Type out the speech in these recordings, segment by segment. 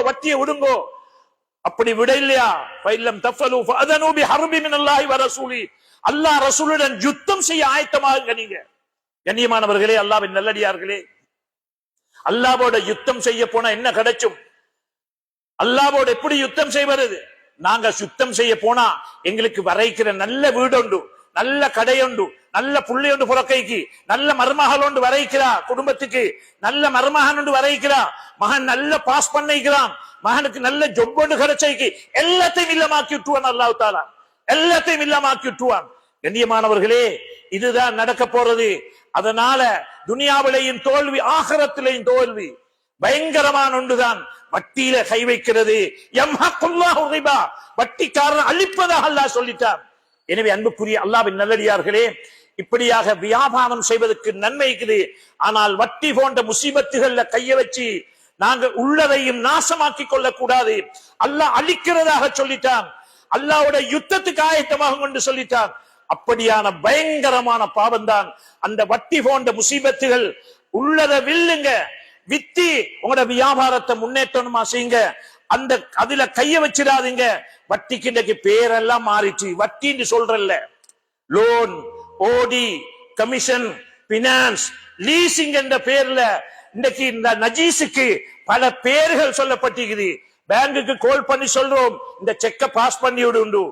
வட்டியை விடுங்கோ. அப்படி விட இல்லையா, ஃபைல்லம் தஃபலு ஃபஅதனு பிஹர்பி மினல்லாஹி வ ரசூலி, அல்லாஹ் ரசூலுடன் யுத்தம் செய்ய ஆயத்தமாகுங்க. நீங்க கண்ணியமானவர்களே, அல்லாஹ்வின் நல்லடியார்களே, அல்லாஹ்வோட யுத்தம் செய்ய போனா என்ன கிடைக்கும்? அல்லாஹ்வோட எப்படி யுத்தம் செய்வது? நாங்க சுத்தம் செய்ய போனா எங்களுக்கு வரைக்கிற நல்ல வீடு உண்டு, நல்ல கடை உண்டு, நல்ல புள்ளி உண்டு, புறக்கைக்கு நல்ல மருமகள் ஒன்று வரைக்கிறா, குடும்பத்துக்கு நல்ல மருமகன் ஒன்று வரைக்கிறா, மகன் நல்ல பாஸ் பண்ணிக்கிறான், மகனுக்கு நல்ல ஜொப் ஒன்று கிடைச்சைக்கு எல்லாத்தையும் இல்லமாக்கி விட்டுவான். அல்லாஹ் தஆலா எல்லாத்தையும் இல்லமாக்கி விட்டுவான். கண்ணியமானவர்களே, இதுதான் நடக்க போறது. அதனால துனியாவிலேயும் தோல்வி, ஆகிரத்திலேயும் தோல்வி. பயங்கரமான ஒன்றுதான் வட்டியில கை வைக்கிறது. யம்ஹகுல்லாஹு ரிபா, வட்டிக்காரன் அழிப்பதாக அல்லாஹ் சொல்லிட்டான். எனவே அன்புக்குரிய அல்லாஹ்வின் நல்லடியார்களே, இப்படியாக வியாபாரம் செய்வதற்கு நன்மை இருக்குது. ஆனால் வட்டி போன்ற முசீபத்துகள்ல கைய வச்சு நாங்கள் உள்ளதையும் நாசமாக்கி கொள்ள கூடாது. அல்லாஹ் அழிக்கிறதாக சொல்லிட்டான், அல்லாஹ்வோட யுத்தத்துக்கு ஆயத்தமாக கொண்டு சொல்லிட்டான். அப்படியான பயங்கரமான பாவம் தான் அந்த வட்டி போன்ற முசீபத்துகள். உள்ளதை வில்லுங்க, வித்தி உங்களோட வியாபாரத்தை முன்னேற்றமா செய்யுங்க. அந்த அதுல கைய வச்சிடாதீங்க. வட்டிக்கு இன்றைக்கு பேரெல்லாம் மாறிச்சு. வட்டின்னு சொல்றல்ல, லோன், ஓடி, கமிஷன், பினான்ஸ், லீசிங் என்ற பேர்ல இன்றைக்கு இந்த நஜீஸுக்கு பல பேர்கள் சொல்லப்பட்டிருக்குது. பேங்குக்கு கால் பண்ணி சொல்றோம், இந்த செக்க பாஸ் பண்ணி விடு,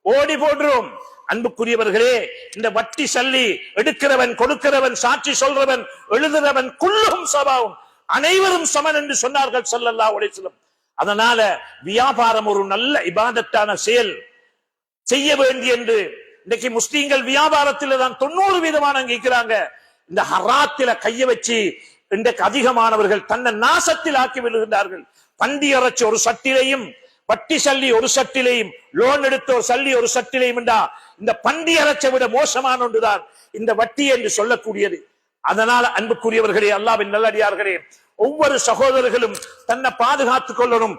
ஓடி போடுறோம். அன்புக்குரியவர்களே, இந்த வட்டி சல்லி எடுக்கிறவன், கொடுக்கிறவன், சாட்சி சொல்றவன், எழுதுறவன் குல்லுஹும் சவாவும், அனைவரும் சமன் என்று சொன்னார்கள் ஸல்லல்லாஹு அலைஹி வஸல்லம். அதனால வியாபாரம் ஒரு நல்ல இபாதத்தான செயல், செய்ய வேண்டி என்று இன்னைக்கு முஸ்லீம்கள் வியாபாரத்தில் தான் 90% அங்கீகரிக்கிறாங்க. இந்த ஹராத்தில கைய வச்சு இன்றைக்கு அதிகமானவர்கள் தன்னை நாசத்தில் ஆக்கி விழுகின்றார்கள். பண்டி அரைச்ச ஒரு சட்டிலையும், வட்டி சல்லி ஒரு சட்டிலையும், லோன் எடுத்த ஒரு சல்லி ஒரு சட்டிலையும் என்றா இந்த பண்டி அரைச்ச விட மோசமான ஒன்றுதான் இந்த வட்டி என்று சொல்லக்கூடியது. அதனால அன்புக்குரியவர்களே, அல்லாஹ்வின் நல்லடியார்களே, ஒவ்வொரு சகோதரர்களும் தன்னை பாதுகாத்துக் கொள்ளணும்.